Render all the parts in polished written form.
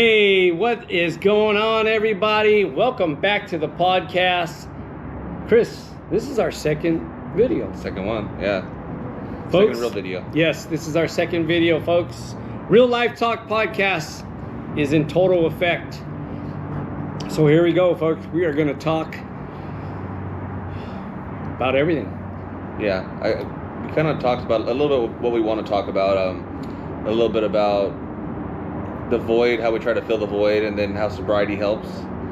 Hey, what is going on, everybody? Welcome back to the podcast. Chris, this is our second video. Second one, yeah. Folks, second real video. Yes, this is our second video, folks. Real Life Talk Podcast is in total effect. So here we go, folks. We are going to talk about everything. Yeah, we kind of talked about a little bit what we want to talk about. A little bit about the void, how we try to fill the void, and then how sobriety helps.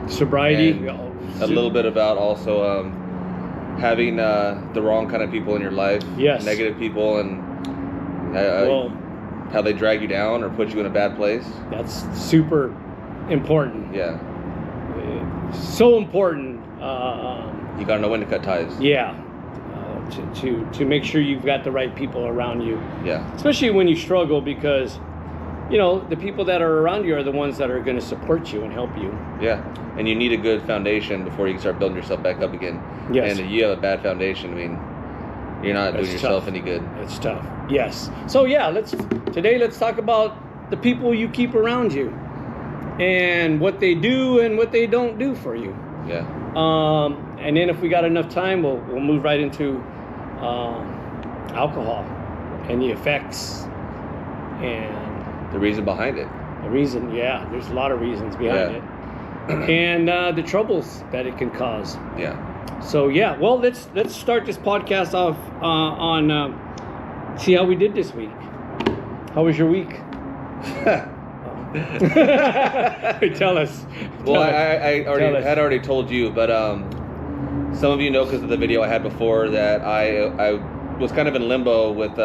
Sobriety. And a little bit about also having the wrong kind of people in your life. Yes. Negative people, and how they drag you down or put you in a bad place. That's super important. Yeah. So important. You gotta know when to cut ties. Yeah. To make sure you've got the right people around you. Yeah. Especially when you struggle, because you know, the people that are around you are the ones that are going to support you and help you. Yeah, and you need a good foundation before you can start building yourself back up again. Yes. And if you have a bad foundation, I mean, you're not doing yourself any good. It's tough. Yes. So yeah, let's talk about the people you keep around you and what they do and what they don't do for you. Yeah. And then if we got enough time, we'll move right into alcohol and the effects and the reason behind it. The reason, yeah, there's a lot of reasons behind it, and the troubles that it can cause. Yeah. So yeah, well, let's start this podcast off on see how we did this week. How was your week? Tell us. Well, I already told you, but some of you know because of the video I had before that I was kind of in limbo with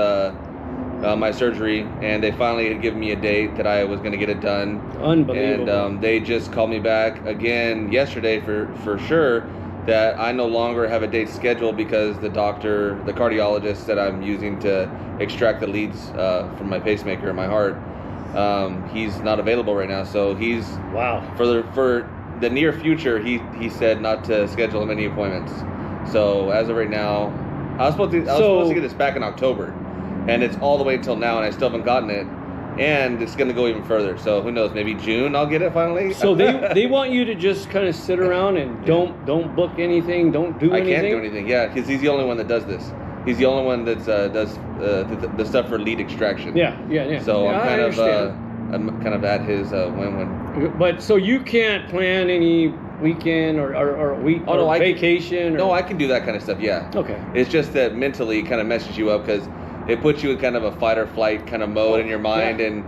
my surgery, and they finally had given me a date that I was going to get it done. Unbelievable. And they just called me back again yesterday for sure that I no longer have a date scheduled because the cardiologist that I'm using to extract the leads from my pacemaker in my heart, he's not available right now. So he's for the near future. He said not to schedule him any appointments. So as of right now, I was supposed to get this back in October. And it's all the way until now, and I still haven't gotten it. And it's going to go even further. So who knows? Maybe June I'll get it finally. So they want you to just kind of sit around and don't book anything, don't do anything? I can't do anything, yeah, because he's the only one that does this. He's the only one that does the stuff for lead extraction. Yeah. So Yeah, I'm kind of at his when. But so you can't plan any weekend or week vacation? No, I can do that kind of stuff, yeah. Okay. It's just that mentally it kind of messes you up because it puts you in kind of a fight or flight kind of mode in your mind, and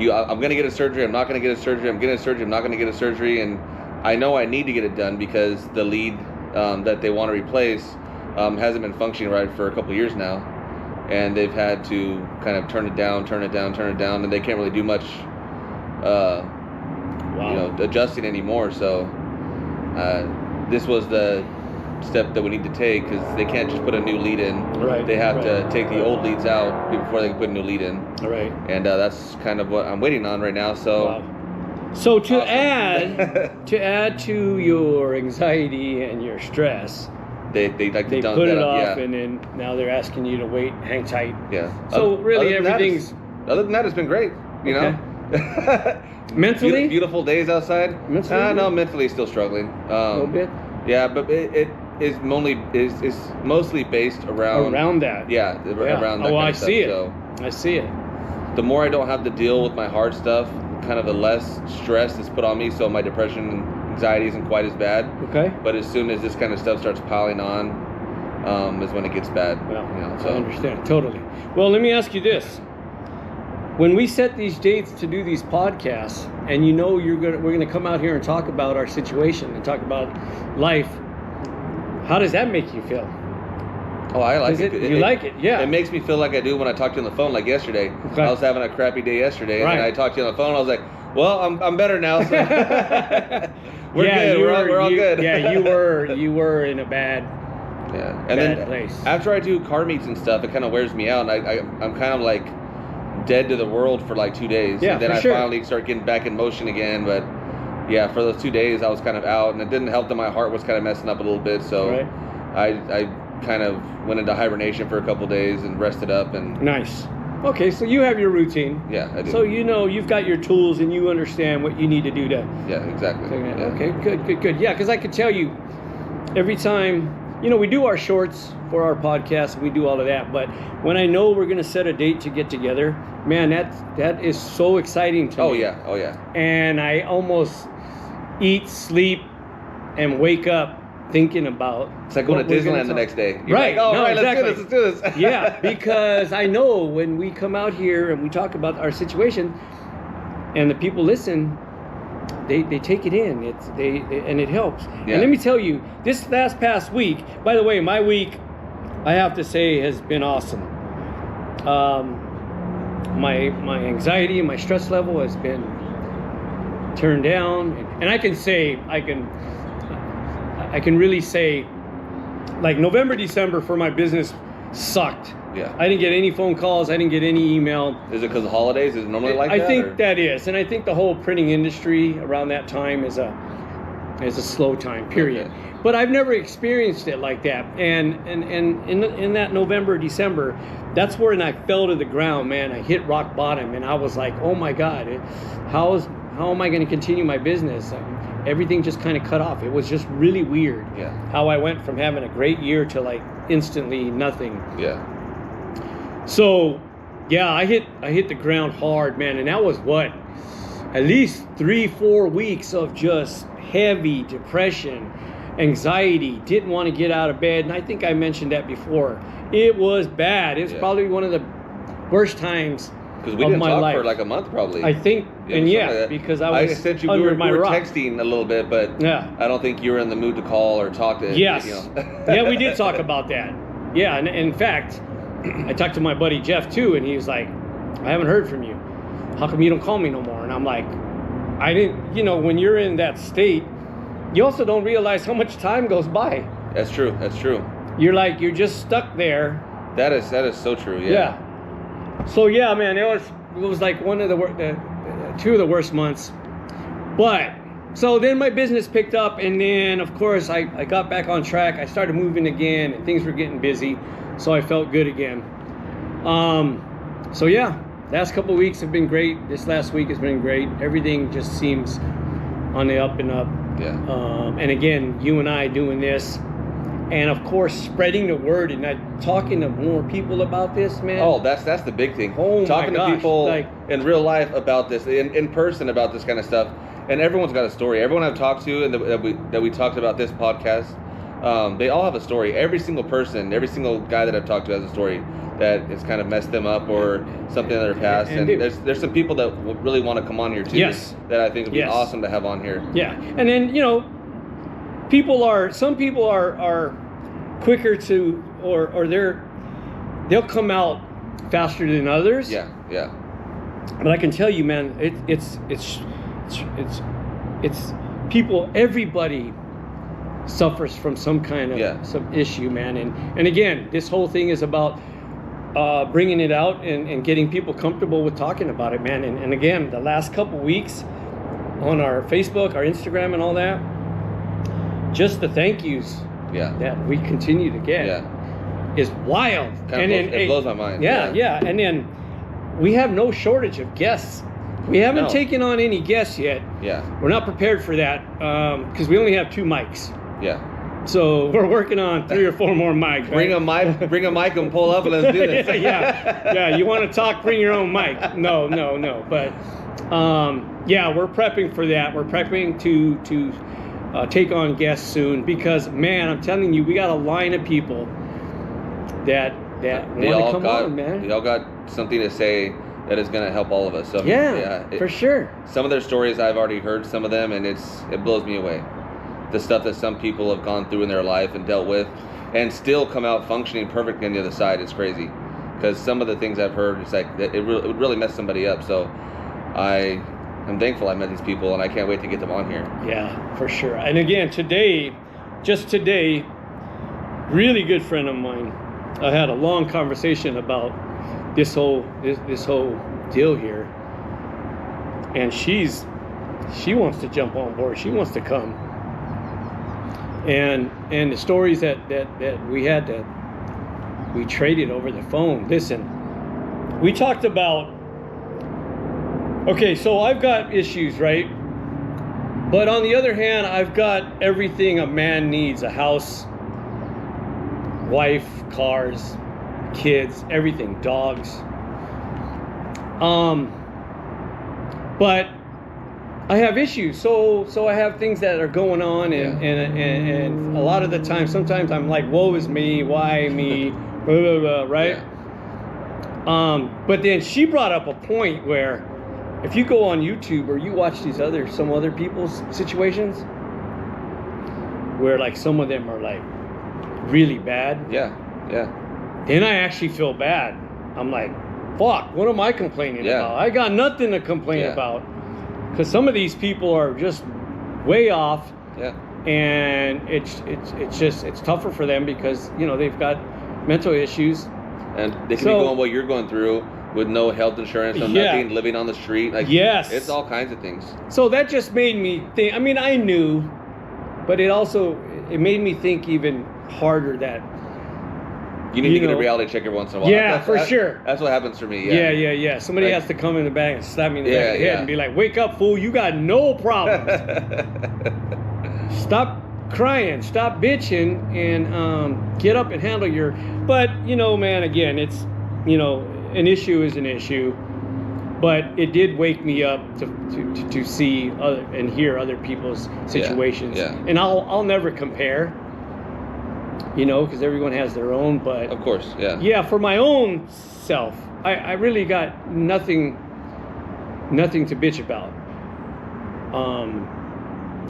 I'm going to get a surgery, I'm not going to get a surgery, I'm getting a surgery, I'm not going to get a surgery, and I know I need to get it done because the lead that they want to replace hasn't been functioning right for a couple of years now, and they've had to kind of turn it down, and they can't really do much adjusting anymore, so this was the step that we need to take because they can't just put a new lead in. Right. They have to take the old leads out before they can put a new lead in. Right. And that's kind of what I'm waiting on right now. So. Wow. So to add to your anxiety and your stress, they like to dump put that it up, off, yeah. and then now they're asking you to wait, hang tight. Yeah. So really, everything's. Other than that, it's been great. You know. Mentally. Beautiful days outside. Mentally. No, mentally still struggling. A little bit. Yeah, but it is mostly based around that. Yeah, around that. I kind of see stuff. it. So I see it. the more I don't have to deal with my hard stuff, kind of the less stress is put on me. So my depression and anxiety isn't quite as bad. Okay. But as soon as this kind of stuff starts piling on, is when it gets bad. Well, So I understand totally. Well, let me ask you this. When we set these dates to do these podcasts, and you know we're gonna come out here and talk about our situation and talk about life, how does that make you feel? Oh, I like it. You like it, yeah. It makes me feel like I do when I talk to you on the phone, like yesterday. Okay. I was having a crappy day yesterday, and I talked to you on the phone. I was like, "Well, I'm better now." So we're good. We're all good. Yeah, you were in a bad. Yeah, and then place. After I do car meets and stuff, it kind of wears me out. And I'm kind of like dead to the world for like 2 days. Yeah, and then for finally start getting back in motion again. But yeah, for those 2 days, I was kind of out, and it didn't help that my heart was kind of messing up a little bit. So I kind of went into hibernation for a couple days and rested up, and nice. Okay, so you have your routine. Yeah, I do. So you know you've got your tools and you understand what you need to do to. Yeah, exactly. Yeah. Okay, good. Yeah, because I could tell you every time, we do our shorts for our podcast, we do all of that. But when I know we're going to set a date to get together, man, that is so exciting to me. Oh yeah. And I almost eat, sleep, and wake up thinking about. It's like going to Disneyland the next day. You're Right. Like, oh, no, right, exactly. let's do this. Yeah, because I know when we come out here and we talk about our situation, and the people listen, they take it in. And it helps. Yeah. And let me tell you, this past week. By the way, my week, I have to say, has been awesome. My anxiety and my stress level has been turned down, and I can really say, like November, December for my business sucked. Yeah. I didn't get any phone calls. I didn't get any email. Is it because of holidays? Is it normally like I that? think that is, and I think the whole printing industry around that time is a slow time period. Okay. But I've never experienced it like that. And in that November, December, that's when I fell to the ground, man. I hit rock bottom, and I was like, oh my God, how am I going to continue my business? Everything just kind of cut off. It was just really weird. Yeah. How I went from having a great year to like instantly nothing. Yeah. So, yeah, I hit the ground hard, man, and that was at least 3-4 weeks of just heavy depression, anxiety, didn't want to get out of bed, and I think I mentioned that before. It was bad. It was probably one of the worst times because we didn't talk life. for like a month, probably. I think, like because I was sent you, under we my were rock. texting a little bit, but yeah. I don't think you were in the mood to call or talk to. Yes. Yeah, we did talk about. about that. Yeah, and in fact, I talked to my buddy Jeff too, and he was like, I haven't heard from you. How come you don't call me no more? And I'm like, I didn't, when you're in that state, you also don't realize how much time goes by. That's true. You're just stuck there. That is so true. Yeah. So yeah, man, it was like one of the two of the worst months. But so then my business picked up, and then of course I got back on track. I started moving again, and things were getting busy, so I felt good again. So yeah, last couple of weeks have been great. This last week has been great. Everything just seems on the up and up. Yeah. And again, you and I doing this, and of course spreading the word and talking to more people about this, man. Oh, that's the big thing. Oh, talking my gosh. to people Like, in real life about this, in person about this kind of stuff. And everyone's got a story. Everyone I've talked to and that we talked about this podcast, they all have a story. Every single person, every single guy that I've talked to has a story that has kind of messed them up or something in their past. And there's some people that really want to come on here too. Yes. That I think would be Yes. awesome to have on here. Yeah, and then some people are quicker to or they'll come out faster than others. Yeah. But I can tell you, man, it's people. Everybody suffers from some kind of some issue, man. And again, this whole thing is about bringing it out and getting people comfortable with talking about it, man. And again, the last couple weeks on our Facebook, our Instagram, and all that, just the thank yous that we continue to get is wild. It blows my mind. Yeah. And then we have no shortage of guests. We haven't taken on any guests yet. Yeah. We're not prepared for that because we only have 2 mics. Yeah. So we're working on 3 or 4 more mics. Bring a mic and pull up and let's do this. Yeah. You want to talk? Bring your own mic. No. But we're prepping for that. We're prepping to take on guests soon because, man, I'm telling you, we got a line of people that want to come on, man. They all got something to say that is going to help all of us. So, for sure. Some of their stories I've already heard some of them, and it blows me away. The stuff that some people have gone through in their life and dealt with and still come out functioning perfect on the other side. It's crazy because some of the things I've heard, it's like it would really mess somebody up. So I'm thankful I met these people, and I can't wait to get them on here. Yeah, for sure. And again, just today, really good friend of mine, I had a long conversation about this whole deal here, and she wants to jump on board. She wants to come, and the stories that we traded over the phone. Listen, we talked about, okay, so I've got issues, right? But on the other hand, I've got everything a man needs: a house, wife, cars, kids, everything, dogs. But I have issues, so I have things that are going on, and a lot of the time, sometimes I'm like, woe is me, why me, blah, blah, blah, right? Yeah. But then she brought up a point where if you go on YouTube or you watch some other people's situations where like some of them are like really bad. Yeah. Then I actually feel bad. I'm like, fuck, what am I complaining about? I got nothing to complain about. Because some of these people are just way off. Yeah. And it's tougher for them because, you know, they've got mental issues. And they can be going what you're going through with no health insurance, no nothing, living on the street. Like, it's all kinds of things. So that just made me think. I mean, I knew, but it made me think even harder that you need to get a reality check every once in a while. Yeah, for sure. That's what happens for me. Yeah. Somebody has to come in the back and slap me in the back of the head and be like, "Wake up, fool! You got no problems. Stop crying, stop bitching, and get up and handle your." But you know, man, again, it's, you know, an issue is an issue. But it did wake me up to see and hear other people's situations. Yeah. And I'll never compare. You know, because everyone has their own, but of course, for my own self, I really got nothing to bitch about.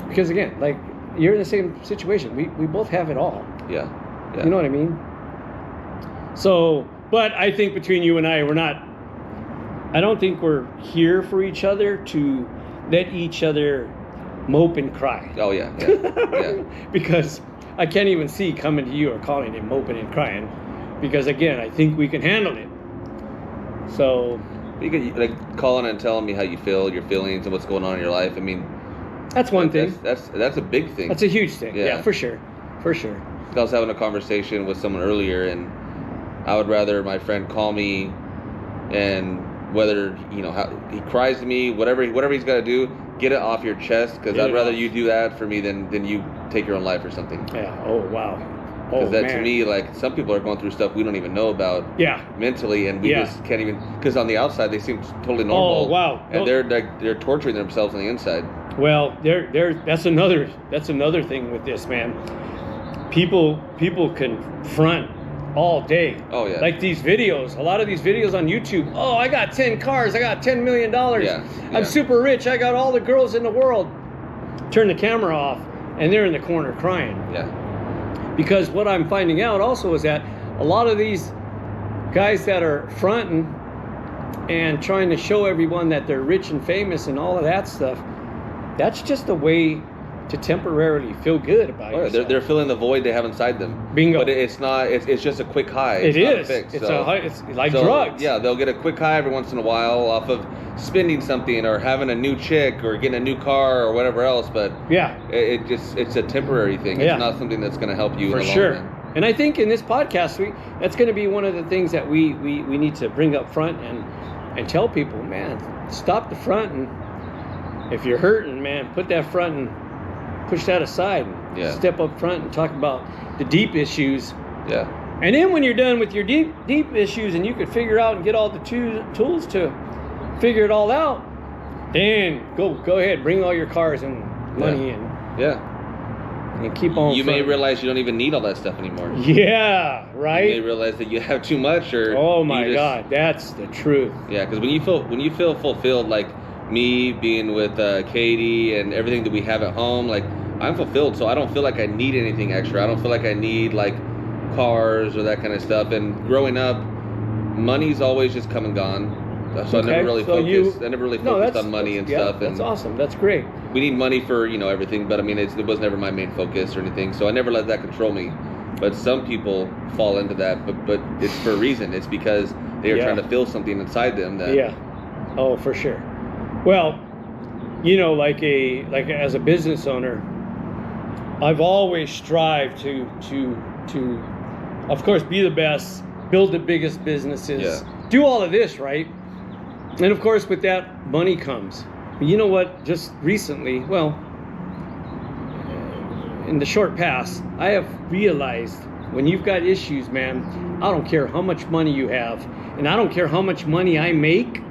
Because again, like, you're in the same situation. We both have it all. Yeah. You know what I mean? So, but I think between you and I don't think we're here for each other to let each other mope and cry. Oh yeah. Because I can't even see coming to you or calling him moping and crying, because again, I think we can handle it. So you can like calling and telling me how you feel, your feelings, and what's going on in your life. I mean, that's one thing. That's a big thing. That's a huge thing. Yeah, for sure. I was having a conversation with someone earlier, and I would rather my friend call me, and whether, you know, how he cries to me, whatever he's got to do, get it off your chest, because I'd rather you do that for me than you take your own life or something. Yeah. Oh wow. Because to me, like, some people are going through stuff we don't even know about. Yeah. Mentally, and we just can't even, because on the outside they seem totally normal. Oh wow. And they're torturing themselves on the inside. Well, that's another thing with this, man. People can front all day. Oh yeah. Like these videos, a lot of these videos on YouTube. Oh, I got 10 cars, I got $10 million. I'm super rich, I got all the girls in the world. Turn the camera off, and they're in the corner crying. Yeah. Because what I'm finding out also is that a lot of these guys that are fronting and trying to show everyone that they're rich and famous and all of that stuff, that's just a way to temporarily feel good about yourself. They're filling the void they have inside them. Bingo. But it's not. It's just a quick high. It's it's like drugs. Yeah, they'll get a quick high every once in a while off of spending something or having a new chick or getting a new car or whatever else. But it's a temporary thing. It's not something that's going to help you for in the sure. long run. And I think in this podcast, that's going to be one of the things that we need to bring up front and tell people, man, stop the front, and if you're hurting, man, put that front and push that aside and step up front and talk about the deep issues. Yeah. And then when you're done with your deep issues and you could figure out and get all the tools to figure it all out, then go ahead, bring all your cars and money in. Yeah. And keep on. You may realize you don't even need all that stuff anymore. Yeah, right? You may realize that you have too much, or oh my God, that's the truth. Yeah, because when you feel fulfilled, like me being with Katie and everything that we have at home, like, I'm fulfilled, so I don't feel like I need anything extra. I don't feel like I need like cars or that kind of stuff. And growing up, money's always just come and gone. So I never really focused on money and stuff. That's awesome. That's great. We need money for, you know, everything, but I mean, it was never my main focus or anything. So I never let that control me. But some people fall into that, but it's for a reason. It's because they are trying to feel something inside them. That Oh, for sure. Well, you know, like as a business owner, I've always strived to of course, be the best build the biggest businesses, Yeah. do all of this, right? And of course, with that, money comes. You know what? Just recently, well, in the short past, I have realized when you've got issues, man, I don't care how much money you have, and I don't care how much money I make,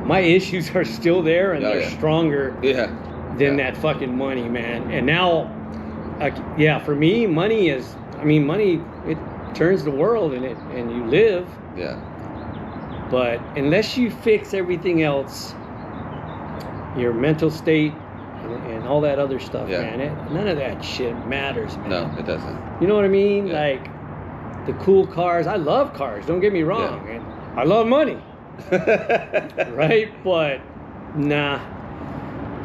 my issues are still there, and they're stronger than that fucking money, man. And now, for me, money it turns the world, and you live. Yeah. But unless you fix everything else, your mental state and all that other stuff, man, none of that shit matters, man. No, it doesn't. You know what I mean? Yeah. Like the cool cars. I love cars. Don't get me wrong. And I love money. Right? But nah.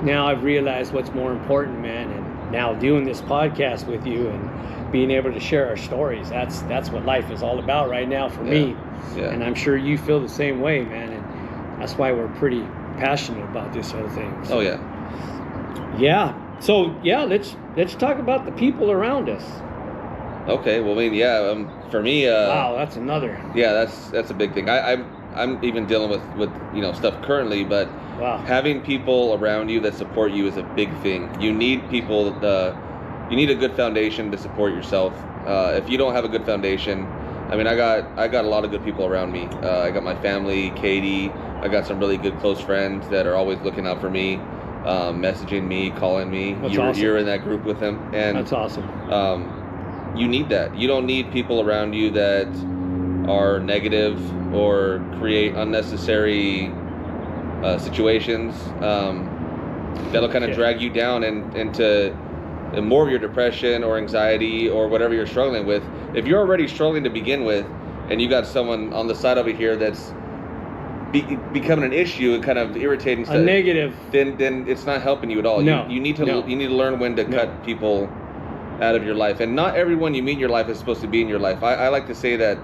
Now I've realized what's more important, man. And now doing this podcast with you and being able to share our stories, that's what life is all about right now for me. Yeah. And I'm sure you feel the same way, man. And that's why we're pretty passionate about this whole thing. So, Oh yeah. Yeah. So let's talk about the people around us. Okay. Well, I mean, for me. Wow, that's another. Yeah, that's a big thing. I'm even dealing with stuff currently, but having people around you that support you is a big thing. You need people. You need a good foundation to support yourself. If you don't have a good foundation, I mean, I got a lot of good people around me. I got my family, Katie. I got some really good close friends that are always looking out for me, messaging me, calling me. You're in that group with them, and that's awesome. You need that. You don't need people around you that are negative or create unnecessary situations that'll kind of drag you down and into more of your depression or anxiety or whatever you're struggling with. If you're already struggling to begin with, and you got someone on the side over here that's becoming an issue and kind of irritating stuff, negative, then it's not helping you at all. No, you need to learn when to cut people out of your life, and not everyone you meet in your life is supposed to be in your life. I like to say that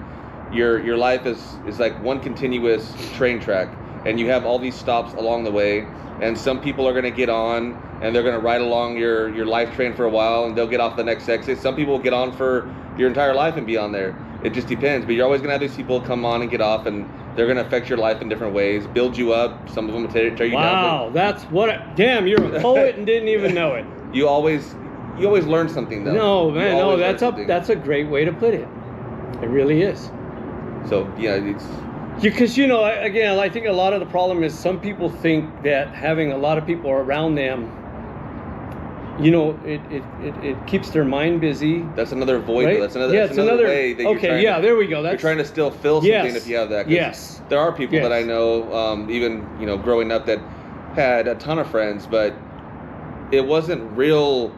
your life is like one continuous train track, and you have all these stops along the way, and some people are going to get on and they're going to ride along your life train for a while, and they'll get off the next exit. Some people will get on for your entire life and be on there. It just depends, but you're always going to have these people come on and get off, and they're going to affect your life in different ways, build you up. Some of them will tear you down. Wow, that's damn, you're a poet and didn't even know it. You always learn something, though. No, man, no, that's a great way to put it. It really is. So, yeah, it's... Because, again, I think a lot of the problem is some people think that having a lot of people around them, it keeps their mind busy. That's another void. Right? That's another way that there we go. You're trying to still fill something if you have that. Yes. There are people that I know, even, growing up, that had a ton of friends, but it wasn't real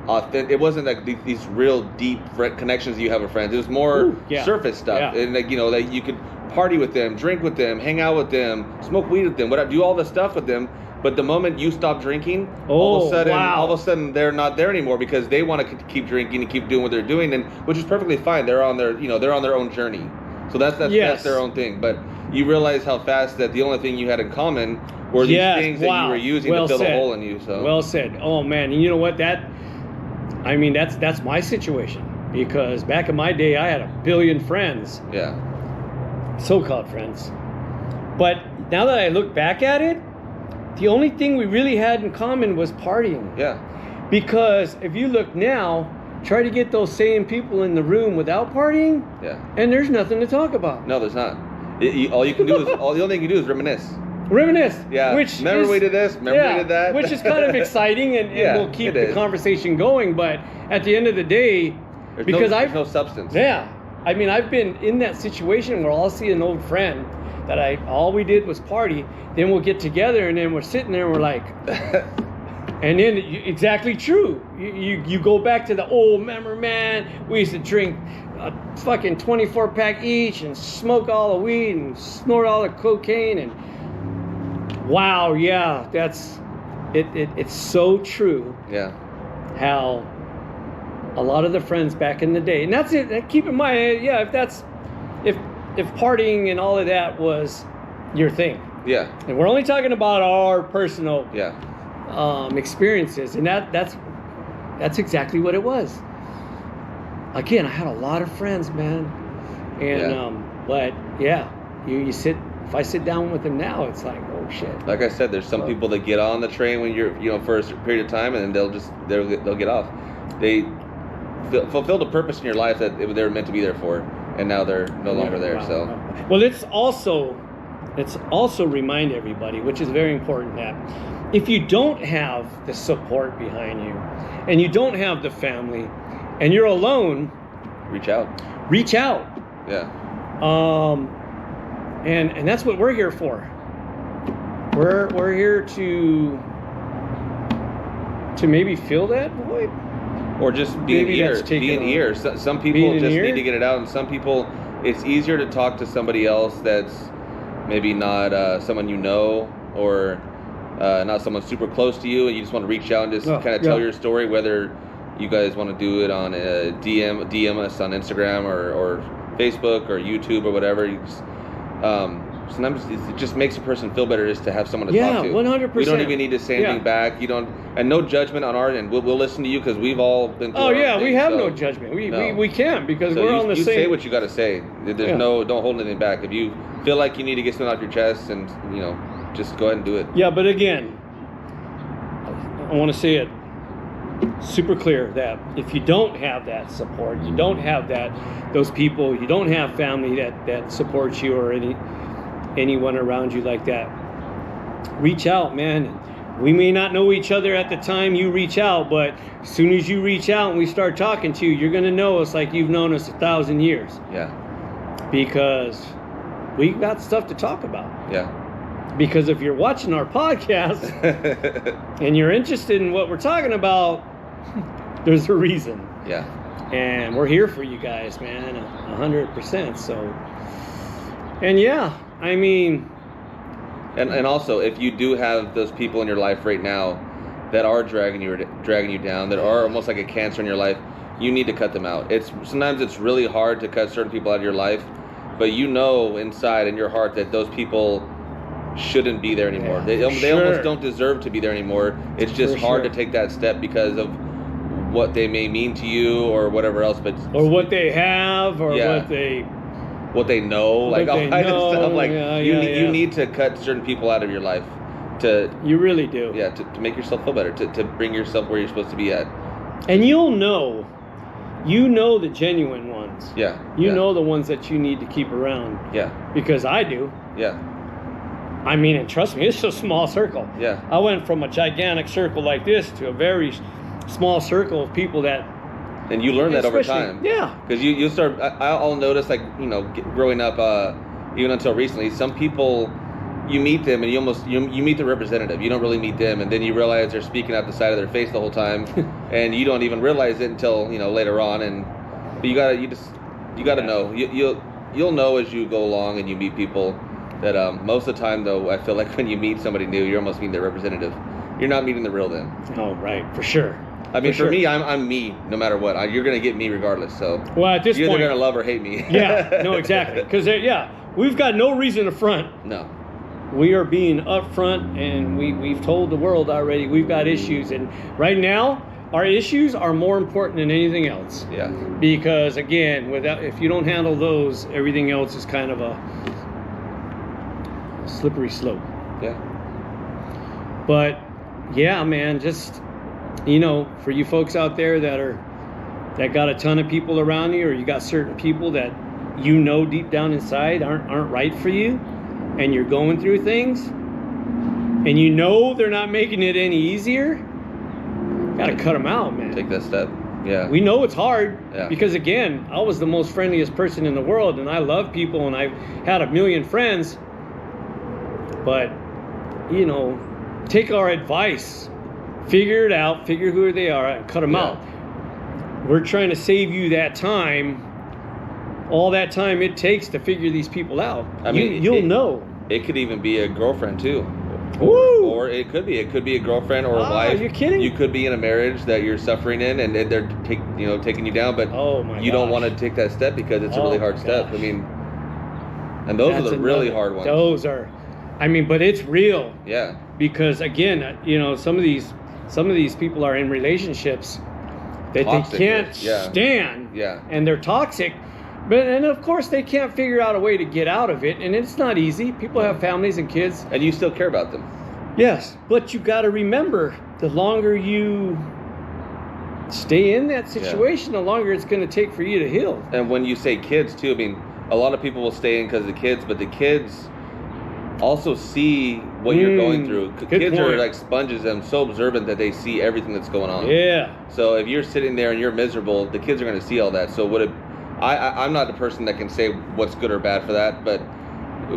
authentic. It wasn't like these real deep connections you have with friends. It was more surface stuff, and that you could party with them, drink with them, hang out with them, smoke weed with them, whatever, do all the stuff with them. But the moment you stop drinking, all of a sudden they're not there anymore because they want to keep drinking and keep doing what they're doing, and which is perfectly fine. They're on their own journey, so that's their own thing. But you realize how fast that the only thing you had in common were these things that you were using to fill the hole in you. So well said. Oh man, and you know what? That's my situation, because back in my day I had a billion friends. Yeah. So-called friends. But now that I look back at it, the only thing we really had in common was partying. Yeah. Because if you look now, try to get those same people in the room without partying, and there's nothing to talk about. No, there's not. All you can do is the only thing you can do is reminisce. Yeah. Remember we did this. Remember we did that. Which is kind of exciting, and will keep the conversation going. But at the end of the day, there's no substance. Yeah. I mean, I've been in that situation where I'll see an old friend that all we did was party. Then we'll get together, and then we're sitting there and we're like, and then exactly true. You go back to the old memory, man. We used to drink a fucking 24-pack each and smoke all the weed and snort all the cocaine, and wow, yeah, that's it. It's so true. Yeah. How a lot of the friends back in the day, and that's it. Keep in mind, if partying and all of that was your thing, and we're only talking about our personal, experiences, and that's exactly what it was. Again, I had a lot of friends, man, And but yeah, you sit. If I sit down with them now, it's like, oh shit. Like I said, there's some people that get on the train when you're, for a period of time, and then they'll get off. They fulfilled a purpose in your life that they were meant to be there for, and now they're no longer there. Wow. So, well, let's also remind everybody, which is very important, that if you don't have the support behind you, and you don't have the family, and you're alone, reach out. Yeah. And that's what we're here for. We're here to maybe fill that void, or just be an ear. Some people just need to get it out, and some people it's easier to talk to somebody else that's maybe not someone you know, or not someone super close to you, and you just want to reach out and just kind of tell your story. Whether you guys want to do it on a DM us on Instagram or Facebook or YouTube or whatever. You just, sometimes it just makes a person feel better just to have someone to talk to. 100%. We don't even need to say anything back. You don't, and no judgment on our end. We'll listen to you because we've all been through we have no judgment. We can't, because so we're on the same. You say what you got to say. There's don't hold anything back. If you feel like you need to get something off your chest, and just go ahead and do it. Yeah, but again, I want to say it super clear that if you don't have that support, you don't have those people, you don't have family that supports you, or anyone around you like that, reach out, man. We may not know each other at the time you reach out, but as soon as you reach out and we start talking to you, you're going to know us like you've known us 1,000 years. Yeah. Because we've got stuff to talk about. Yeah. Because if you're watching our podcast and you're interested in what we're talking about, there's a reason. Yeah. And we're here for you guys, man, 100%. So, and yeah, I mean. And also, if you do have those people in your life right now that are dragging you down, that are almost like a cancer in your life, you need to cut them out. Sometimes it's really hard to cut certain people out of your life, but inside in your heart that those people shouldn't be there anymore. They almost don't deserve to be there anymore. It's just hard to take that step because of what they may mean to you or whatever else, or what they have, or what they know, like all kinds of stuff. Like you need to cut certain people out of your life you really do. Yeah, to make yourself feel better, to bring yourself where you're supposed to be at. And you'll know the genuine ones. Yeah. You know the ones that you need to keep around. Yeah. Because I do. Yeah. I mean, and trust me, it's a small circle. Yeah. I went from a gigantic circle like this to a very small circle of people that. And you learn that over time. Yeah. Because you start. I'll notice, like, growing up, even until recently, some people, you meet them and you meet the representative. You don't really meet them, and then you realize they're speaking out the side of their face the whole time, and you don't even realize it until later on. But you gotta know. You'll know as you go along and you meet people. That most of the time, though, I feel like when you meet somebody new, you're almost meeting their representative. You're not meeting the real them. Oh, right, for sure. I mean, for me, I'm me no matter what. You're going to get me regardless. So at this you're point, either going to love or hate me. Yeah, no, exactly. Because we've got no reason to front. No. We are being upfront, and we've told the world already we've got issues, and right now our issues are more important than anything else. Yeah. Because again, if you don't handle those, everything else is kind of a slippery slope. Yeah. But yeah, man, just for you folks out there that got a ton of people around you, or you got certain people that deep down inside aren't right for you, and you're going through things, and they're not making it any easier, gotta cut them out, man. Take that step. Yeah. We know it's hard, yeah. Because again, I was the most friendliest person in the world, and I love people, and I've had a million friends. But, take our advice, figure it out, figure who they are, and cut them out. We're trying to save you that time, all that time it takes to figure these people out. I mean, you'll know. It could even be a girlfriend too. Or it could be a girlfriend or a wife. Are you kidding? You could be in a marriage that you're suffering in, and they're taking you down, but you don't want to take that step because it's a really hard step. I mean, and those are the really hard ones. Those are. But it's real. Yeah. Because again, some of these people are in relationships that toxic, they can't stand. Yeah. And they're toxic, And of course they can't figure out a way to get out of it, and it's not easy. People have families and kids. And you still care about them. Yes, but you got to remember, the longer you stay in that situation, the longer it's going to take for you to heal. And when you say kids too, I mean, a lot of people will stay in because of the kids, but the kids also see what you're going through. Kids are like sponges and so observant that they see everything that's going on. Yeah. So if you're sitting there and you're miserable, the kids are going to see all that. So would it? I'm not the person that can say what's good or bad for that, but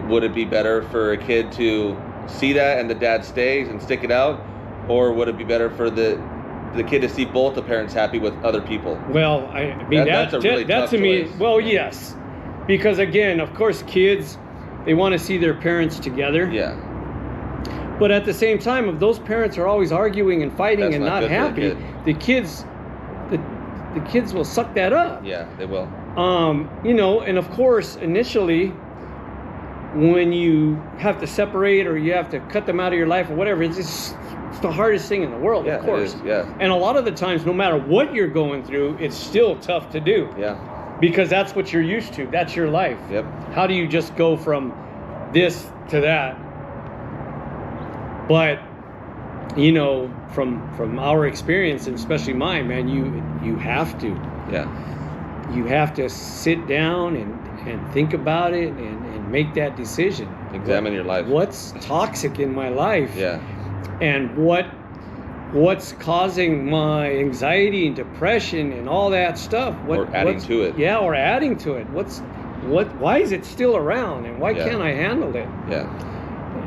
would it be better for a kid to see that and the dad stays and stick it out, or would it be better for the kid to see both the parents happy with other people? Well, I mean that's a really tough to me. choice. Well, yes, because again, of course, kids, they want to see their parents together. Yeah. But at the same time, if those parents are always arguing and fighting That's and not not good for happy, the the kids will suck that up. Yeah, they will. You know, and of course, initially, when you have to separate or you have to cut them out of your life or whatever, it's the hardest thing in the world, of course. It is, yeah. And a lot of the times, no matter what you're going through, it's still tough to do. Yeah. Because that's what you're used to. That's your life. Yep. How do you just go from this to that? But, you know, from our experience, and especially mine, man, you have to. Yeah. You have to sit down and think about it and make that decision. Examine your life. What's toxic in my life? Yeah. And what's causing my anxiety and depression and all that stuff? Or adding to it. Yeah, or adding to it. Why is it still around, and why can't I handle it? Yeah.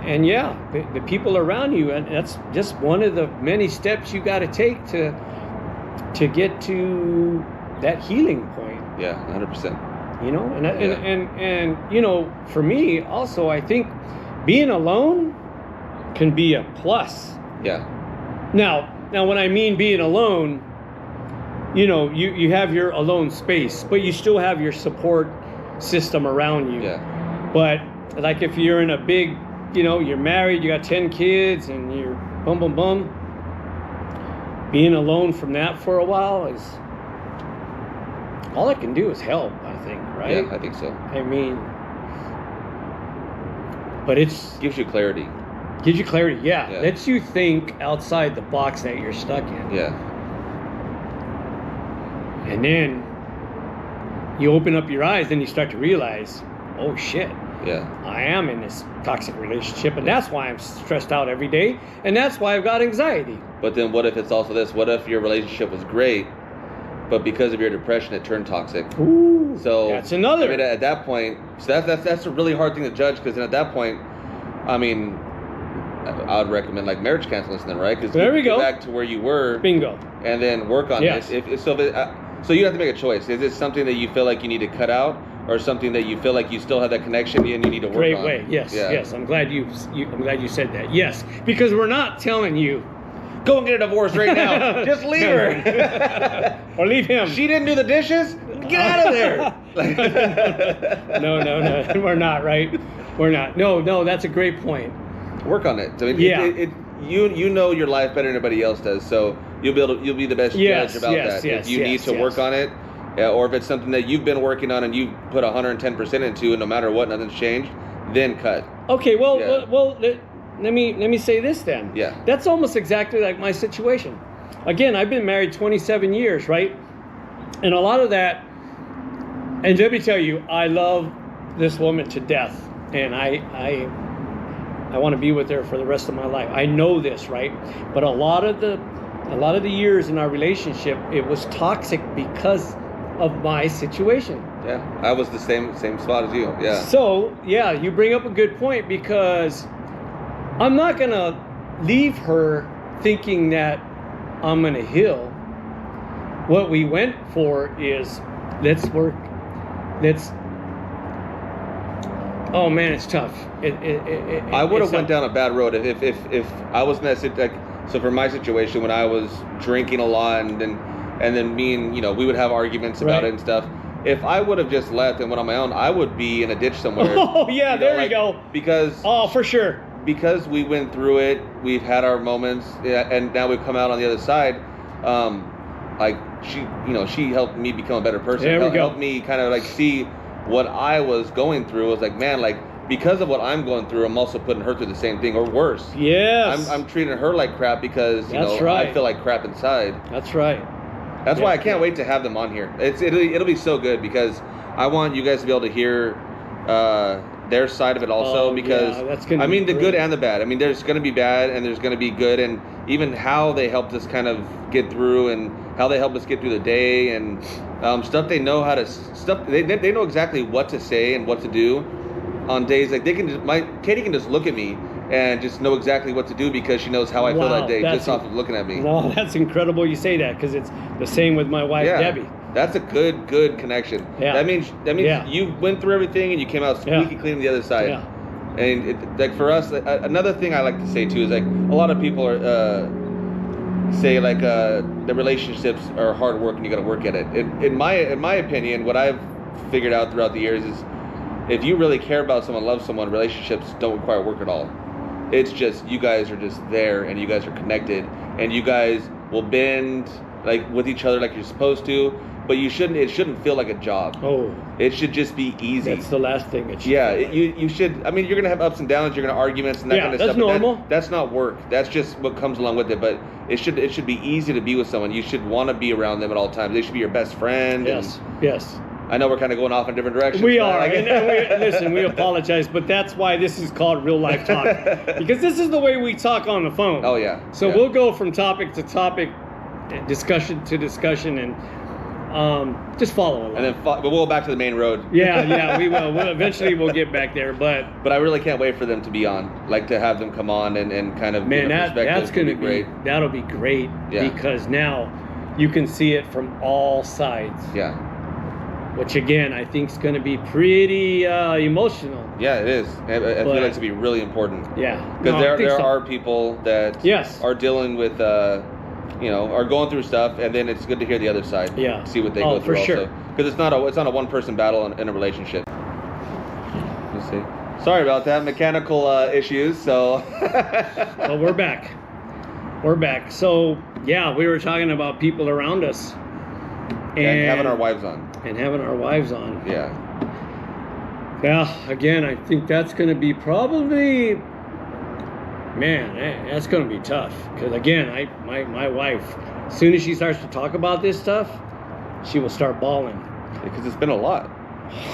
And yeah, the people around you, and that's just one of the many steps you got to take to get to that healing point. Yeah, 100%. You know, and you know, for me also, I think being alone can be a plus. Yeah. Now when I mean being alone, you know, you have your alone space, but you still have your support system around you. Yeah. But like if you're in a big, you know, you're married, you got 10 kids, and you're bum, being alone from that for a while is, all it can do is help, I think, right? Yeah, I think so. I mean, but it's Gives you clarity. gives you clarity, yeah. Yeah. Lets you think outside the box that you're stuck in. Yeah. And then you open up your eyes, then you start to realize, oh shit, Yeah. I am in this toxic relationship, and that's why I'm stressed out every day, and that's why I've got anxiety. But then what if it's also this? What if your relationship was great, but because of your depression it turned toxic? Ooh, So that's another. I mean, at that point, so that's a really hard thing to judge, because then at that point, I mean, I would recommend like marriage counseling then, right? Because There we go. Back to where you were, Bingo. and then work on Yes. this. So you have to make a choice. Is it something that you feel like you need to cut out, or something that you feel like you still have that connection and you need to work Great on? way. Yes, Yeah. yes. I'm glad you said that. Yes, because we're not telling you Go and get a divorce right now. Just leave her. or leave him. She didn't do the dishes. Get out of there. No, we're not, right? We're not. No, that's a great point. Work on it. I mean, Yeah. You know your life better than anybody else does, so you'll be the best Yes, judge about yes, that. yes, If you need to work on it, or if it's something that you've been working on and you put 110% into, and no matter what, nothing's changed, then cut. Okay, well, Yeah. let me say this then. Yeah. That's almost exactly like my situation. Again, I've been married 27 years, right? And a lot of that, and let me tell you, I love this woman to death, and I want to be with her for the rest of my life. I know this, right? But a lot of the years in our relationship, it was toxic because of my situation. Yeah, I was the same spot as you. Yeah. So, yeah, you bring up a good point, because I'm not going to leave her thinking that I'm going to heal. What we went for is, let's work. Oh man, it's tough. I would have went down a bad road if I was in that so for my situation, when I was drinking a lot and then me and we would have arguments about Right. it and stuff. If I would have just left and went on my own, I would be in a ditch somewhere. Oh yeah, there you go. Because for sure. Because we went through it, we've had our moments, and now we've come out on the other side. like she helped me become a better person. There we go. Helped me kind of like see what I was going through. I was like, man, like because of what I'm going through, I'm also putting her through the same thing or worse. Yes. I'm treating her like crap because I feel like crap inside. That's right. That's why I can't wait to have them on here. It'll be so good because I want you guys to be able to hear their side of it also because that's gonna be the great. good and the bad. I mean, there's going to be bad and there's going to be good, and even how they helped us kind of get through and how they helped us get through the day and stuff they know how to they know exactly what to say and what to do on days like Katie can just look at me and just know exactly what to do because she knows how I feel that day just off of looking at me. No, that's incredible you say that because it's the same with my wife, Debbie. That's a good connection. Yeah. That means you went through everything and you came out squeaky clean on the other side. Yeah. And like for us, another thing I like to say too is like a lot of people are say like the relationships are hard work and you got to work at it. In my opinion, what I've figured out throughout the years is if you really care about someone, love someone, relationships don't require work at all. It's just you guys are just there and you guys are connected and you guys will bend like with each other like you're supposed to, but it shouldn't feel like a job. Oh. It should just be easy. That's the last thing it should you should, I mean, you're going to have ups and downs, you're going to arguments and that kind of stuff. That's normal. That's not work. That's just what comes along with it, but it should be easy to be with someone. You should want to be around them at all times. They should be your best friend. Yes. I know we're kind of going off in different directions. We are. Listen, we apologize, but that's why this is called real life talk. Because this is the way we talk on the phone. Oh, yeah. So we'll go from topic to topic, discussion to discussion, and just follow along. And then we'll go back to the main road. Yeah, we will. Eventually we'll get back there. But I really can't wait for them to be on. Like to have them come on and kind of give a perspective. That's going to be great. That'll be great because now you can see it from all sides. Yeah. Which again, I think is going to be pretty emotional. Yeah, it is. I feel like it's to be really important. Yeah, because there are people that are dealing with, are going through stuff, and then it's good to hear the other side. Yeah, see what they go through. For sure. Also, because it's not a one person battle in a relationship. Let's see. Sorry about that, mechanical issues. So. Well, we're back. We're back. So yeah, we were talking about people around us. And having our wives on. Yeah. Again, I think that's going to be probably, man, that's going to be tough. Because again, my wife, as soon as she starts to talk about this stuff, she will start bawling. Because it's been a lot.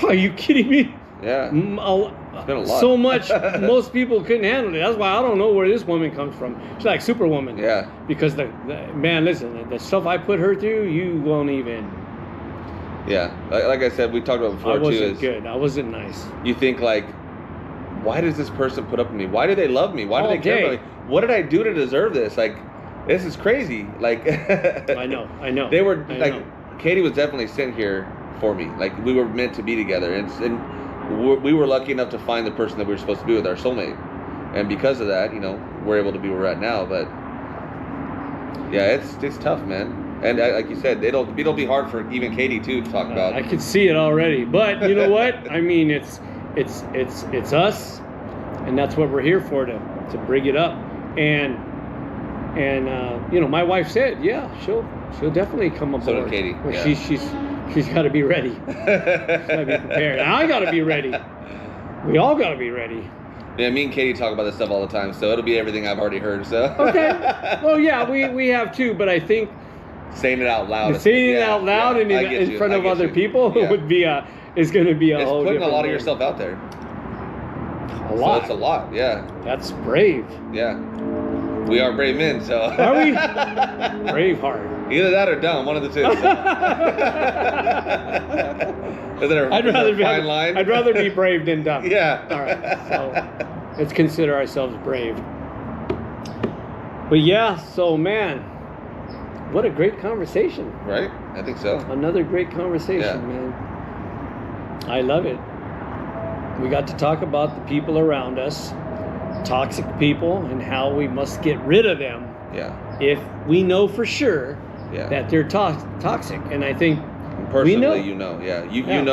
Are you kidding me? Yeah. It's been a lot. So much, most people couldn't handle it. That's why I don't know where this woman comes from. She's like Superwoman. Yeah. Because man, listen, the stuff I put her through, you won't even. Yeah. Like I said, we talked about before too. I wasn't good. I wasn't nice. You think like, why does this person put up with me? Why do they love me? Why do they care about me? What did I do to deserve this? Like, this is crazy. Like. I know. They were Katie was definitely sent here for me. Like we were meant to be together, and we were lucky enough to find the person that we were supposed to be with, our soulmate, and because of that, we're able to be where we're at now. But yeah, it's tough, man. And like you said, it'll be hard for even Katie too to talk about. I could see it already, but you know what? I mean, it's us, and that's what we're here for, to bring it up. And my wife said, she'll definitely come aboard. So did Katie. Well, yeah. She's got to be ready. She's got to be prepared. And I got to be ready. We all got to be ready. Yeah, me and Katie talk about this stuff all the time, so it'll be everything I've already heard. So. Okay. Well, yeah, we have too, but I think saying it out loud. And in front of other people would be is going to be a whole. It's putting a lot of yourself out there. A lot. So it's a lot. Yeah. That's brave. Yeah. We are brave men, so. Are we? Braveheart. Either that or dumb, one of the two. I'd rather be brave than dumb. Yeah. All right. So let's consider ourselves brave. But yeah, so man, what a great conversation. Right? I think so. Another great conversation, man. I love it. We got to talk about the people around us, toxic people, and how we must get rid of them. Yeah. If we know for sure that they're toxic, and I think personally, you know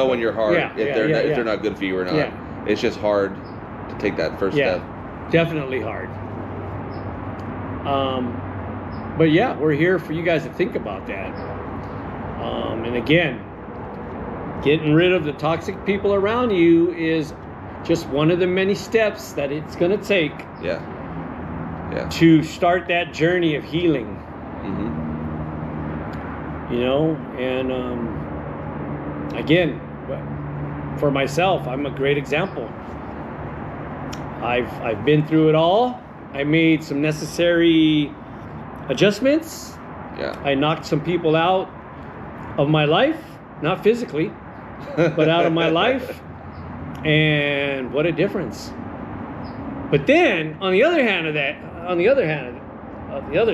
when you're hard if they're not good for you or not. Yeah. It's just hard to take that first step. Definitely hard. But yeah, we're here for you guys to think about that. And again, getting rid of the toxic people around you is just one of the many steps that it's going to take to start that journey of healing. You know, and again, for myself, I'm a great example. I've been through it all. I made some necessary adjustments. I knocked some people out of my life, not physically, but out of my life. And what a difference. But then on the other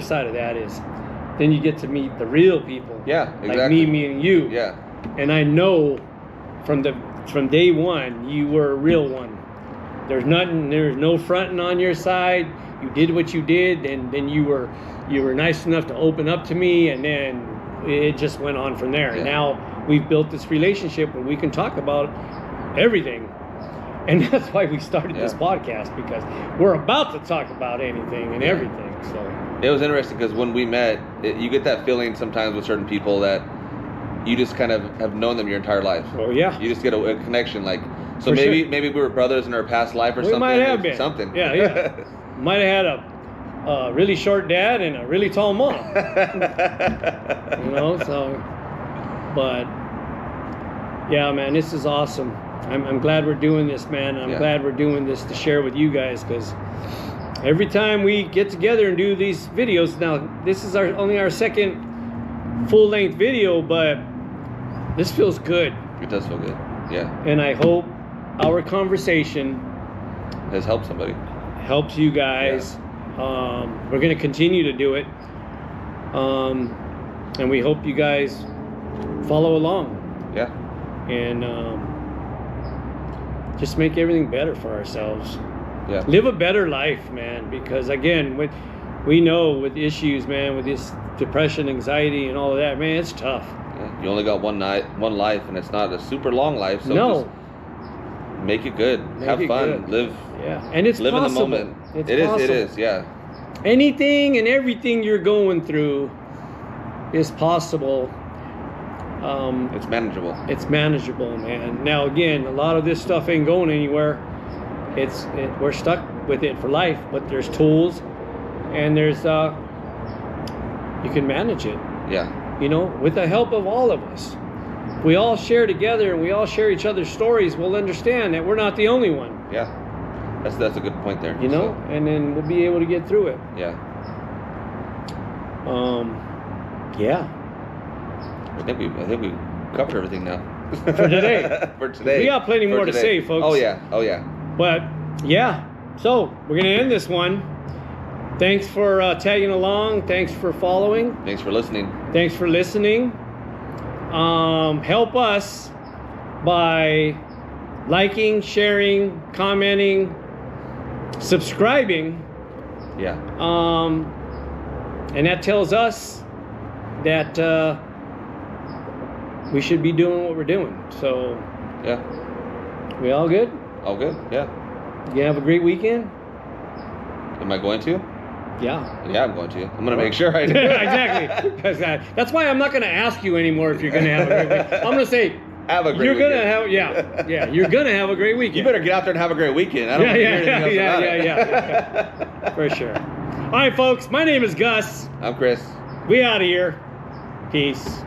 side of that is then you get to meet the real people. Like me and you. And I know from day one you were a real one. There's no fronting on your side. You did what you did, and then you were nice enough to open up to me, and then it just went on from there. And now we've built this relationship where we can talk about everything. And that's why we started this podcast, because we're about to talk about anything and everything. So it was interesting because when we met, you get that feeling sometimes with certain people that you just kind of have known them your entire life. Oh yeah. You just get a connection, like so. Maybe we were brothers in our past life or something. We might have been something. Yeah. Might have had a really short dad and a really tall mom. You know, so. But yeah, man, this is awesome. I'm glad we're doing this, man. I'm glad we're doing this to share with you guys, because every time we get together and do these videos, now this is only our second full-length video, but this feels good. It does feel good, And I hope our conversation has helped somebody, helps you guys. We're going to continue to do it, and we hope you guys follow along. And just make everything better for ourselves. Live a better life, man, because again, we know with issues, man, with this depression, anxiety, and all of that, man, it's tough. You only got one life, and it's not a super long life, so just make it good. Have fun. Live. And it's live possible. in the moment. It is. Anything and everything you're going through is possible. It's manageable. It's manageable, man. Now again, a lot of this stuff ain't going anywhere. We're stuck with it for life, but there's tools, and there's you can manage it. You know, with the help of all of us. If we all share together and we all share each other's stories, we'll understand that we're not the only one. That's a good point there. You know, and then we'll be able to get through it. I think we covered everything now. For today. For today. We got plenty more to say, folks. Oh yeah. But so we're gonna end this one. Thanks for tagging along. Thanks for following. Thanks for listening. Help us by liking, sharing, commenting, subscribing. And that tells us that we should be doing what we're doing. So we all good? All good. You have a great weekend? Am I going to? Yeah, I'm going to. I'm going to make sure I do. Exactly. Because that's why I'm not going to ask you anymore if you're going to have a great weekend. I'm going to say, have a great you're weekend. Gonna have, you're going to have a great weekend. You better get out there and have a great weekend. I don't hear anything else about it. For sure. All right, folks, my name is Gus. I'm Chris. We out of here. Peace.